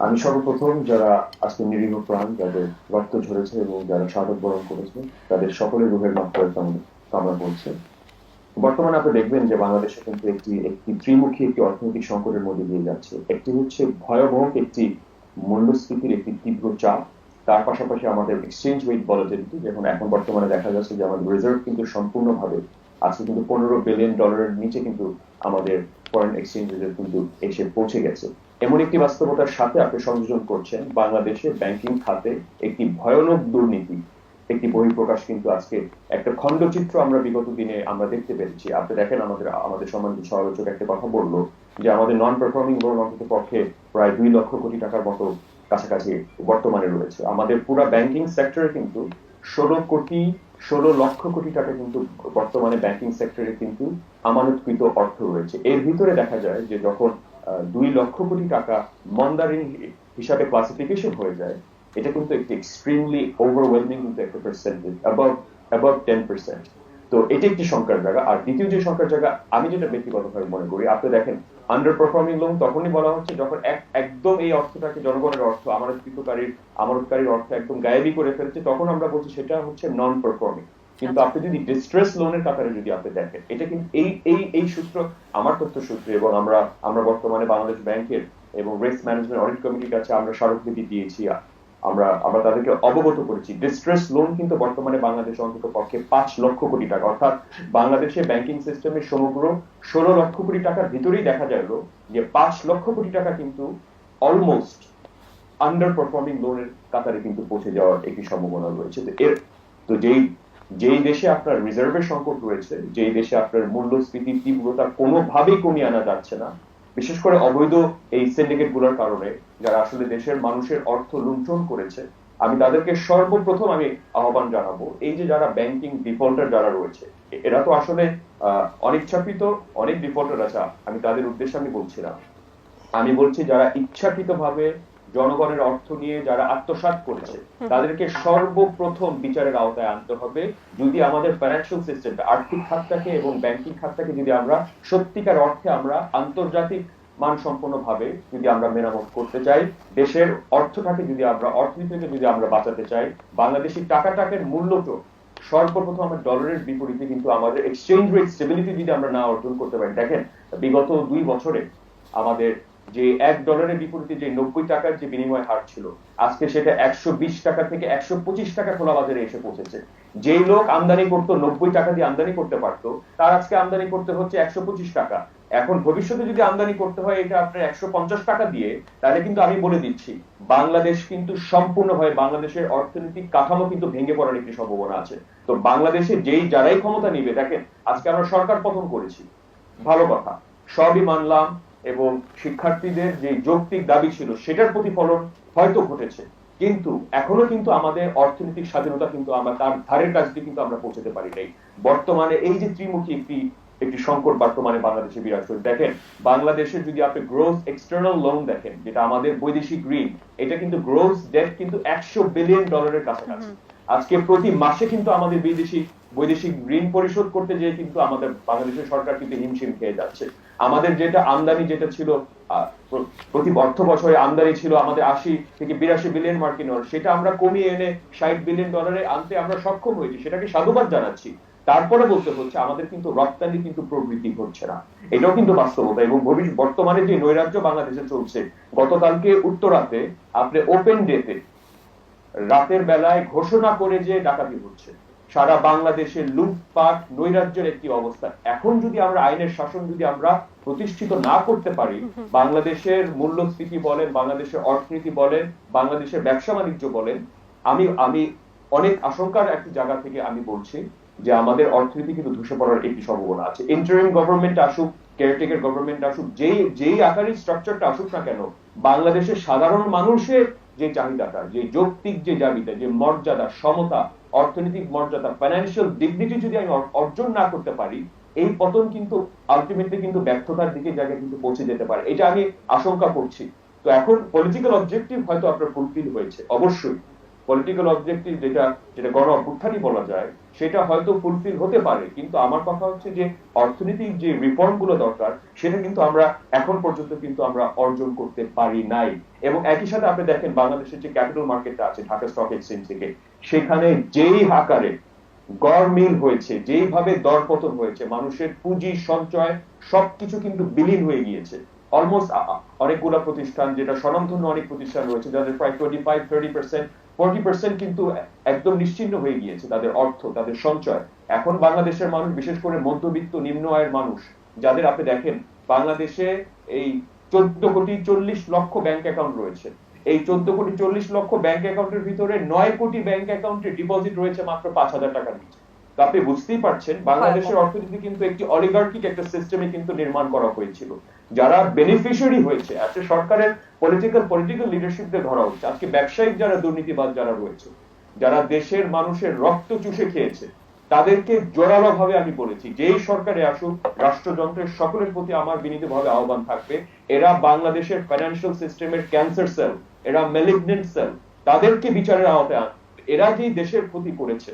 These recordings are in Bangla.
আমি সর্বপ্রথম যারা আজকে নিরীহ প্রাণ যাদের রক্ত ঝরেছে এবং যারা শাহাদত বরণ করেছে তাদের সকলের রুহের মাগফিরাত কামনা করছে। বর্তমানে আপনি দেখবেন যে বাংলাদেশে কিন্তু একটি একটি ত্রিমুখী একটি অর্থনৈতিক সংকটের মধ্যে দিয়ে যাচ্ছে। একটি হচ্ছে ভয়াবহ একটি মূল্যস্ফীতির একটি তীব্র চাপ। তার পাশাপাশি আমাদের এক্সচেঞ্জ রেট ভলাটিলিটি, যেমন এখন বর্তমানে দেখা যাচ্ছে যে আমাদের রিজার্ভ কিন্তু সম্পূর্ণভাবে আজকে কিন্তু $15 বিলিয়ন নিচে কিন্তু আমাদের ফরেন এক্সচেঞ্জ রিজার্ভ কিন্তু এসে পৌঁছে গেছে। এমন একটি বাস্তবতার সাথে আপনি সংযোজন করছেন বাংলাদেশে ব্যাংকিং খাতে একটি ভয়ানক দুর্নীতি, একটি বহিঃপ্রকাশ কিন্তু আজকে একটা খণ্ডচিত্র আমরা বিগত দিনে আমরা দেখতে পেরেছি। আপনি দেখেন আমাদের আমাদের সম্মানিত সমালোচক একটা কথা বললো যে আমাদের নন পারফর্মিং লোন অন্তত পক্ষে প্রায় 2 লক্ষ কোটি টাকার মতো কাছাকাছি বর্তমানে রয়েছে। আমাদের পুরো ব্যাংকিং সেক্টরে কিন্তু 16 লক্ষ কোটি টাকা কিন্তু বর্তমানে ব্যাংকিং সেক্টরে কিন্তু আমানতকৃত অর্থ রয়েছে। এর ভিতরে দেখা যায় যে যখন 2 লক্ষ কোটি টাকা মন্দারিন হিসাবে ক্লাসিফিকেশন হয়ে যায়, এটা কিন্তু একটি এক্সট্রিমলি ওভারওয়েলমিং কিন্তু একটা পার্সেন্টেজ, অ্যাবাভ 10%। তো এটা একটি সংখ্যার জায়গা। আর দ্বিতীয় যে সংখ্যার জায়গা আমি যেটা ব্যক্তিগতভাবে মনে করি, আপনি দেখেন আন্ডার পারফর্মিং লোন তখনই বলা হচ্ছে যখন একদম এই অর্থটাকে জনগণের অর্থ আমানতকারীর অর্থ একদম গায়েবী করে ফেলছে, তখন আমরা বলছি সেটা হচ্ছে নন পারফর্মিং। কিন্তু আপনি যদি ডিস্ট্রেস লোনের কাতারে যদি আপনি দেখেন, এটা কিন্তু এই সূত্র আমার তথ্য সূত্রে, এবং আমরা বর্তমানে বাংলাদেশ ব্যাংকের এবং রিস্ক ম্যানেজমেন্ট অডিট কমিটির কাছে আমরা স্মারকলিপি দিয়েছি। আমরা আমরা তাদেরকে অবগত করেছি ডিস্ট্রেস লোন কিন্তু বর্তমানে বাংলাদেশে অন্তত পক্ষে 5 লক্ষ কোটি টাকা, অর্থাৎ বাংলাদেশের ব্যাংকিং সিস্টেমের সমগ্র 16 লক্ষ কোটি টাকার ভিতরেই দেখা গেল যে 5 লক্ষ কোটি টাকা কিন্তু অলমোস্ট আন্ডার পারফর্মিং লোনের কাতারে কিন্তু পৌঁছে যাওয়ার একটি সম্ভাবনা রয়েছে। তো যেই দেশে আপনার রিজার্ভের সংকট রয়েছে, যেই দেশে আপনার মূল্যস্ফীতির তীব্রতা কোনোভাবেই কমিয়ে আনা যাচ্ছে না, বিশেষ করে অবৈধ এই সিন্ডিকেট গুলোর কারণে যারা আসলে দেশের মানুষের অর্থ লুণ্ঠন করেছে, আমি তাদেরকে সর্বপ্রথম আমি আহ্বান জানাবো, এই যে যারা ব্যাংকিং ডিফল্টার যারা রয়েছে, এরা তো আসলে অনিচ্ছাকৃত অনেক ডিফল্টার আছে, আমি তাদের উদ্দেশ্যে আমি বলছি না। আমি বলছি যারা ইচ্ছাকৃতভাবে জনগণের অর্থ নিয়ে যারা আত্মসাৎ করেছে তাদেরকে সর্বপ্রথম বিচারের আওতায় আনতে হবে। যদি আমাদের ফাইন্যান্সিয়াল সিস্টেমটা, আর্থিক খাতটাকে এবং ব্যাংকিং খাতটাকে যদি আমরা সত্যিকার অর্থে আমরা আন্তর্জাতিক মানসম্পন্ন ভাবে যদি আমরা মেরামত করতে চাই, দেশের অর্থটাকে যদি আমরা অর্থনীতিকে যদি আমরা বাঁচাতে চাই, বাংলাদেশি টাকাটাকের মূল্যটা সর্বপ্রথম আমরা ডলারের বিপরীতে কিন্তু আমাদের এক্সচেঞ্জ রেট স্টেবিলিটি যদি আমরা না অর্জন করতে পারি, দেখেন বিগত 2 বছরে আমাদের যে $1 বিপরীতে যে 90 টাকার যে বিনিময় হার ছিল, আজকে সেটা 120 টাকা থেকে 125 টাকা খোলা বাজারে এসে পৌঁছেছে। যেই লোক আমদানি করতো 90 টাকা দিয়ে আমদানি করতে পারতো, তার আজকে আমদানি করতে হচ্ছে 125 টাকা। এখন ভবিষ্যতে যদি আমদানি করতে হয় এটা আপনার 150 টাকা দিয়ে, তাহলে কিন্তু আমি বলে দিচ্ছি বাংলাদেশ কিন্তু সম্পূর্ণভাবে বাংলাদেশের অর্থনৈতিক কাঠামো কিন্তু ভেঙে পড়ার একটি সম্ভাবনা আছে। তো বাংলাদেশে যারাই ক্ষমতা নিবে, দেখেন আজকে আমরা সরকার পতন করেছি, ভালো কথা, সবই মানলাম, এবং শিক্ষার্থীদের যে যৌক্তিক দাবি ছিল সেটার প্রতিফলন হয়তো ঘটেছে, কিন্তু এখনো কিন্তু আমাদের অর্থনৈতিক স্বাধীনতা কিন্তু আমরা তার ধারের কাছে কিন্তু আমরা পৌঁছতে পারি নাই। বর্তমানে এই যে ত্রিমুখী একটি একটি সংকট বর্তমানে বাংলাদেশে বিরাজ করে, দেখেন বাংলাদেশের যদি আপনি গ্রোস এক্সটার্নাল লোন দেখেন, যেটা আমাদের বৈদেশিক ঋণ, এটা কিন্তু গ্রোস ডেট কিন্তু $100 বিলিয়ন কাছাকাছি। আজকে প্রতি মাসে কিন্তু আমাদের বৈদেশিক ঋণ পরিশোধ করতে যেয়ে কিন্তু আমাদের বাংলাদেশের সরকার কিন্তু হিমশিম খেয়ে যাচ্ছে। আমাদের যেটা আমদানি যেটা ছিল প্রতি অর্থ বছরে আমদানি ছিল আমাদের 80 থেকে 82 বিলিয়ন মার্কিন ডলার, সেটা আমরা কমিয়ে এনে $60 বিলিয়ন আনতে আমরা সক্ষম হয়েছি, সেটাকে সাধুবাদ জানাচ্ছি। তারপরে বলতে হচ্ছে আমাদের কিন্তু রপ্তানি কিন্তু প্রবৃদ্ধি ঘটছে না, এটাও কিন্তু বাস্তবতা। এবং বর্তমানে যে নৈরাজ্য বাংলাদেশে চলছে, গতকালকে উত্তরাতে আপনি ওপেন ডেতে রাতের বেলায় ঘোষণা করে যে ডাকাতি হচ্ছে, সারা বাংলাদেশে লুটপাট নৈরাজ্যের একটি অবস্থা। এখন যদি আমরা আইনের শাসন যদি আমরা প্রতিষ্ঠিত না করতে পারি, বাংলাদেশের মূল্যস্ফীতি বলেন, বাংলাদেশের অর্থনীতি বলেন, বাংলাদেশের ব্যবসা বাণিজ্য বলেন, আমি অনেক আশঙ্কার একটি জায়গা থেকে আমি বলছি যে আমাদের অর্থনীতি কিন্তু ধসে পড়ার একটি সম্ভাবনা আছে। ইন্টারিম গভর্নমেন্ট আসুক, কেয়ারটেকার গভর্নমেন্ট আসুক, যেই আকারের স্ট্রাকচারটা আসুক না কেন, বাংলাদেশের সাধারণ মানুষের যে চাহিদাটা, যে যৌক্তিক যে দাবিটা, যে মর্যাদা, সমতা, অর্থনৈতিক মর্যাদা, ফাইন্যান্সিয়াল ডিগনিটি যদি আমি অর্জন না করতে পারি, এই পতন কিন্তু আলটিমেটলি কিন্তু ব্যর্থতার দিকে জায়গায় কিন্তু পৌঁছে যেতে পারে, এটা আমি আশঙ্কা করছি। তো এখন পলিটিক্যাল অবজেক্টিভ হয়তো আপনার ফুলফিল হয়েছে, অবশ্যই পলিটিক্যাল অবজেক্টিভ যেটা যেটা গণ অভ্যুত্থানই বলা যায়, সেটা হয়তো ফুলফিল হতে পারে, কিন্তু আমার কথা হচ্ছে যে অর্থনৈতিক যে রিফর্ম গুলো দরকার সেটা কিন্তু আমরা এখন পর্যন্ত কিন্তু আমরা অর্জন করতে পারি নাই। এবং একই সাথে আপনি দেখেন বাংলাদেশের যে ক্যাপিটাল মার্কেটটা আছে ঢাকা স্টক এক্সচেঞ্জ থেকে, সেখানে যেই আকারে গড়মিল হয়েছে, যেইভাবে দরপতন হয়েছে, মানুষের পুঁজি সঞ্চয় সবকিছু কিন্তু বিলীন হয়ে গিয়েছে। অলমোস্ট অনেকগুলো প্রতিষ্ঠান, যেটা স্বনামধন্য অনেক প্রতিষ্ঠান রয়েছে যাদের প্রায় 25-30%, 40% কিন্তু একদম নিশ্চিহ্ন হয়ে গিয়েছে তাদের অর্থ, তাদের সঞ্চয়। এখন বাংলাদেশের মানুষ, বিশেষ করে মধ্যবিত্ত নিম্ন আয়ের মানুষ, যাদের আপনি দেখেন বাংলাদেশে এই 14,40,00,000 ব্যাংক অ্যাকাউন্ট রয়েছে। এই 14,40,00,000 ব্যাংক অ্যাকাউন্টের ভিতরে 9 কোটি ব্যাংক অ্যাকাউন্টে ডিপোজিট রয়েছে মাত্র 5,000 টাকার নিচে। তো আপনি বুঝতেই পারছেন বাংলাদেশের অর্থনীতি কিন্তু একটি অলিগার্কিক একটা সিস্টেমে কিন্তু নির্মাণ করা হয়েছিল। যারা বেনিফিশিয়ারি হয়েছে আজকে সরকারের পলিটিক্যাল লিডারশিপদের ধরা হচ্ছে, আজকে ব্যবসায়িক যারা দুর্নীতিবাজ যারা রয়েছে, যারা দেশের মানুষের রক্ত চুষে খেয়েছে, তাদেরকে জোরালো ভাবে আমি বলেছি যেই সরকারে আসুক রাষ্ট্রযন্ত্রের সকলের প্রতি আমার বিনীতভাবে আহ্বান থাকবে, এরা বাংলাদেশের ফাইন্যান্সিয়াল সিস্টেমের ক্যান্সার সেল, এরা ম্যালিগনেন্ট সেল, তাদেরকে বিচারের আওতায় আনবে। এরা যে দেশের ক্ষতি করেছে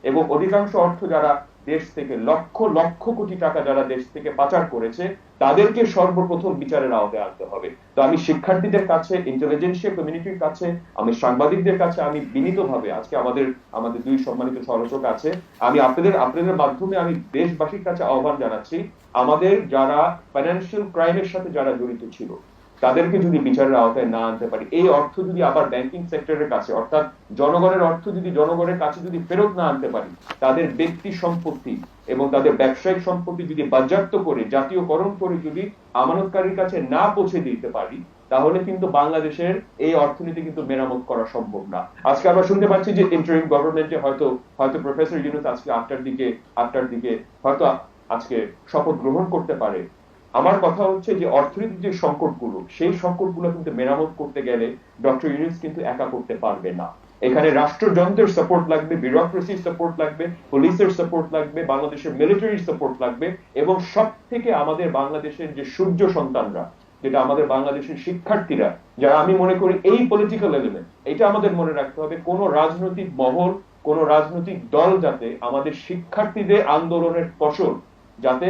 এবং অধিকাংশ অর্থ যারা দেশ থেকে লক্ষ লক্ষ কোটি টাকা যারা দেশ থেকে পাচার করেছে, তাদেরকে সর্বপ্রথম বিচারের আওতায় আনতে হবে। তো আমি শিক্ষার্থীদের কাছে, ইন্টেলিজেন্সিয়া কমিউনিটির কাছে, আমি সাংবাদিকদের কাছে আমি বিনীতভাবে আজকে আমাদের দুই সম্মানিত সমালোচক আছে, আমি আপনাদের মাধ্যমে আমি দেশবাসীর কাছে আহ্বান জানাচ্ছি, আমাদের যারা ফাইন্যান্সিয়াল ক্রাইমের সাথে যারা জড়িত ছিল তাদেরকে যদি বিচারের আওতায় না আনতে পারি, এই অর্থ যদি আবার ব্যাংকিং সেক্টরের কাছে, অর্থাৎ জনগণের অর্থ যদি জনগণের কাছে যদি ফেরত না আনতে পারি, তাদের ব্যক্তি সম্পত্তি এবং তাদের ব্যবসায়িক সম্পত্তি যদি বাজেয়াপ্ত করে জাতীয়করণ করে যদি আমানতকারীর কাছে না পৌঁছে দিতে পারি, তাহলে কিন্তু বাংলাদেশের এই অর্থনীতি কিন্তু মেরামত করা সম্ভব না। আজকে আমরা শুনতে পাচ্ছি যে ইন্টারিম গভর্নমেন্টে হয়তো প্রফেসর ইউনূস আজকে 8টার দিকে হয়তো আজকে শপথ গ্রহণ করতে পারে। আমার কথা হচ্ছে যে অর্থনৈতিক যে সংকটগুলো, সেই সংকটগুলো কিন্তু মেরামত করতে গেলে ডক্টর ইউনূস কিন্তু একা করতে পারবে না। এখানে রাষ্ট্রযন্ত্রের সাপোর্ট লাগবে, ব্যুরোক্রেসির সাপোর্ট লাগবে, পুলিশের সাপোর্ট লাগবে, বাংলাদেশের মিলিটারির সাপোর্ট লাগবে, এবং সব থেকে আমাদের বাংলাদেশের যে সূর্য সন্তানরা, যেটা আমাদের বাংলাদেশের শিক্ষার্থীরা, যারা আমি মনে করি এই পলিটিক্যাল এলিমেন্ট, এটা আমাদের মনে রাখতে হবে, কোন রাজনৈতিক মহল, কোন রাজনৈতিক দল যাতে আমাদের শিক্ষার্থীদের আন্দোলনের ফসল যাতে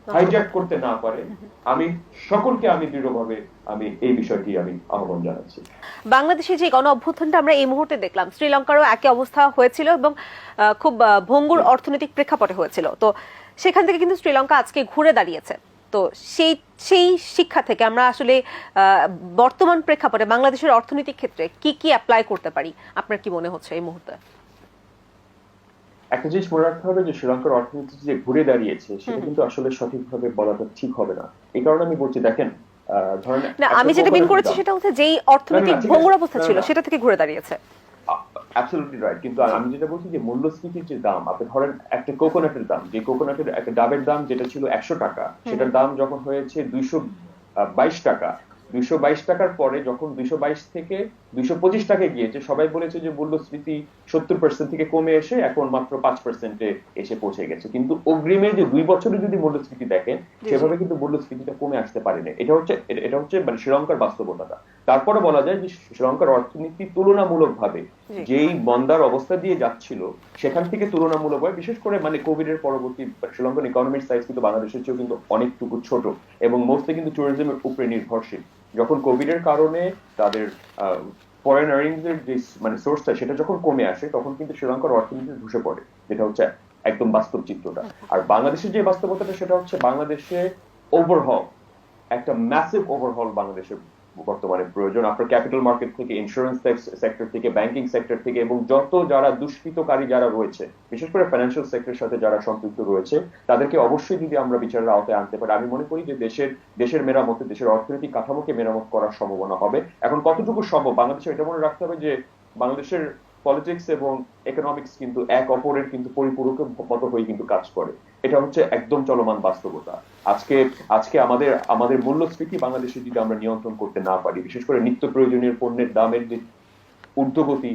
হাইজ্যাক করতে না পারে, আমি সকলকে আমি দৃঢ়ভাবে আমি এই বিষয়টি আমি আহ্বান জানাচ্ছি। বাংলাদেশে যে গণ অভ্যুত্থানটা আমরা এই মুহূর্তে দেখলাম, শ্রীলঙ্কারও একই অবস্থা হয়েছিল এবং খুব ভঙ্গুর অর্থনৈতিক প্রেক্ষাপটে হয়েছিল। তো সেখান থেকে কিন্তু শ্রীলঙ্কা আজকে ঘুরে দাঁড়িয়েছে। তো সেই শিক্ষা থেকে আমরা আসলে বর্তমান প্রেক্ষাপটে বাংলাদেশের অর্থনৈতিক ক্ষেত্রে কি কি অ্যাপ্লাই করতে পারি, আপনার কি মনে হচ্ছে এই মুহূর্তে? একটা জিনিস মনে রাখতে হবে যে শ্রীলঙ্কার অর্থনীতি যে ঘুরে দাঁড়িয়েছে সেটা কিন্তু আসলে সঠিকভাবে বলাটা ঠিক হবে না। এই কারণে আমি বলছি, দেখেন ধরেন আমি যেটা মিন করেছি সেটা হচ্ছে যেই অর্থনৈতিক ভঙ্গুর অবস্থা ছিল সেটা থেকে ঘুরে দাঁড়িয়েছে। অ্যাবসলিউটলি রাইট, কিন্তু আমি যেটা বলছি যে মূল্যস্ফীতির যে দাম, আপনি ধরেন একটা কোকোনাটের দাম, যে কোকোনাটের একটা ডাবের দাম যেটা ছিল 100 টাকা, সেটার দাম যখন হয়েছে 222 টাকা, 222 টাকার পরে যখন 222 থেকে 225 টাকায় গিয়েছে, সবাই বলেছে যে মূল্যস্ফীতি 70% থেকে কমে এসে এখন মাত্র 5%-এ এসে পৌঁছে গেছে। কিন্তু অগ্রিমে যে 2 বছরে যদি মূল্যস্ফীতি দেখেন, সেভাবে কিন্তু মূল্যস্ফীতিটা কমে আসতে পারেনি। এটা হচ্ছে মানে শ্রীলঙ্কার বাস্তবতাটা। তারপরে বলা যায় যে শ্রীলঙ্কার অর্থনীতি তুলনামূলকভাবে যেই মন্দার অবস্থা দিয়ে যাচ্ছিল, সেখান থেকে তুলনামূলকভাবে, বিশেষ করে মানে কোভিড এর পরবর্তী শ্রীলঙ্কার ইকোনমির সাইজ কিন্তু বাংলাদেশের চেয়েও কিন্তু অনেকটুকু ছোট এবং মোস্টলি কিন্তু ট্যুরিজমের উপরে নির্ভরশীল। যখন কোভিড এর কারণে তাদের ফরেন আর্নিংস এর যে মানে সোর্সটা সেটা যখন কমে আসে, তখন কিন্তু শ্রীলঙ্কার অর্থনীতি ধসে পড়ে, যেটা হচ্ছে একদম বাস্তব চিত্রটা। আর বাংলাদেশের যে বাস্তবতাটা সেটা হচ্ছে বাংলাদেশে ওভারহল, একটা ম্যাসিভ ওভারহল বাংলাদেশের বর্তমানে প্রয়োজন। আপনার ক্যাপিটাল মার্কেট থেকে, ইন্স্যুরেন্স সেক্টর থেকে, ব্যাংকিং সেক্টর থেকে, এবং যত যারা দুষ্কৃতকারী যারা রয়েছে, বিশেষ করে ফাইন্যান্সিয়াল সেক্টরের সাথে যারা সম্পৃক্ত রয়েছে, তাদেরকে অবশ্যই যদি আমরা বিচারের আওতায় আনতে পারি, আমি মনে করি যে দেশের মেরামতে, দেশের অর্থনৈতিক কাঠামোকে মেরামত করার সম্ভাবনা হবে। এখন কতটুকু সম্ভব, বাংলাদেশে এটা মনে রাখতে হবে যে বাংলাদেশের পলিটিক্স এবং ইকোনমিক্স কিন্তু এক অপরের কিন্তু পরিপূরকের মতো হয়ে কিন্তু কাজ করে। এটা হচ্ছে একদম চলমান বাস্তবতা। আজকে আমাদের মূল্যস্ফীতি বাংলাদেশে যদি আমরা নিয়ন্ত্রণ করতে না পারি, বিশেষ করে নিত্য প্রয়োজনীয় পণ্যের দামের যে ঊর্ধ্বগতি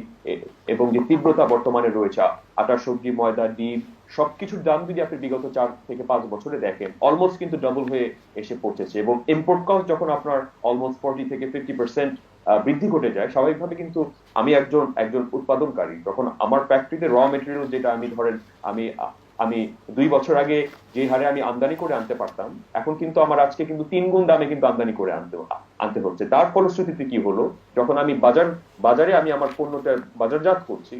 এবং যে তীব্রতা বর্তমানে রয়েছে, আটা, সবজি, ময়দা, ডিম, সবকিছুর দাম যদি আপনি বিগত 4 থেকে 5 বছরে দেখেন, অলমোস্ট কিন্তু ডাবল হয়ে এসে পৌঁছেছে। এবং ইম্পোর্ট কস্ট যখন আপনার অলমোস্ট 40 থেকে 50% বৃদ্ধি ঘটে যায়, স্বাভাবিকভাবে কিন্তু আমি একজন উৎপাদনকারী, যখন আমার ফ্যাক্টরিতে র মেটেরিয়াল যেটা আমি ধরেন আমি আমি 2 বছর আগে যে হারে আমি আমদানি করে আনতে পারতাম, এখন কিন্তু আমার আজকে কিন্তু 3 গুণ দামে কিন্তু আমদানি করে আনতে হচ্ছে। তার ফলশ্রুতিতে কি হলো, যখন আমি বাজারে আমি আমার পণ্যটা বাজারজাত করছি,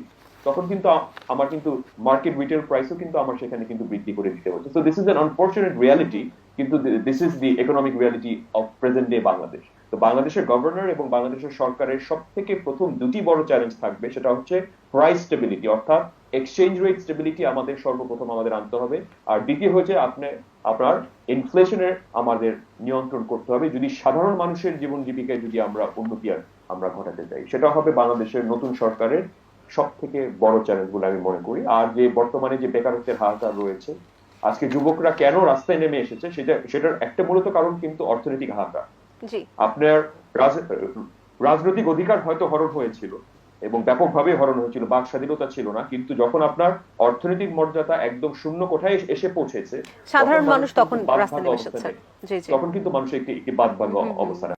তখন কিন্তু আমার কিন্তু মার্কেট রিটেল প্রাইসও কিন্তু আমার সেখানে কিন্তু বৃদ্ধি করে দিতে হচ্ছে। So this is an unfortunate reality, কিন্তু this is the economic reality of present day Bangladesh. তো বাংলাদেশের গভর্নর এবং বাংলাদেশের সরকারের সব থেকে প্রথম দুটি বড় চ্যালেঞ্জ থাকবে, সেটা হচ্ছে প্রাইস স্টেবিলিটি, অর্থাৎ এক্সচেঞ্জ রেট স্টেবিলিটি আমাদের সর্বপ্রথম আমাদের আনতে হবে। আর দ্বিতীয় হচ্ছে আপনার ইনফ্লেশনের আমাদের নিয়ন্ত্রণ করতে হবে, যদি সাধারণ মানুষের জীবন জীবিকায় যদি আমরা ঘটাতে চাই। সেটা হবে বাংলাদেশের নতুন সরকারের সব থেকে বড় চ্যালেঞ্জ বলে আমি মনে করি। আর যে বর্তমানে যে বেকারত্বের হাহাকার রয়েছে, আজকে যুবকরা কেন রাস্তায় নেমে এসেছে, সেটার একটা মূলত কারণ কিন্তু অর্থনৈতিক হাহাকার। জি। আপনার রাজনৈতিক অধিকার হয়তো হরণ হয়েছিল এবং ব্যাপকভাবে হরণ হয়েছিল, বাক স্বাধীনতা ছিল না, কিন্তু যখন আপনার অর্থনৈতিক মর্যাদা একদম শূন্য কোঠায় এসে পৌঁছেছে, সাধারণ মানুষ তখন কিন্তু রাস্তায় নেমে এসেছে। জি জি। তখন কিন্তু মানুষ একটি বাদভাঙ্গ অবস্থানে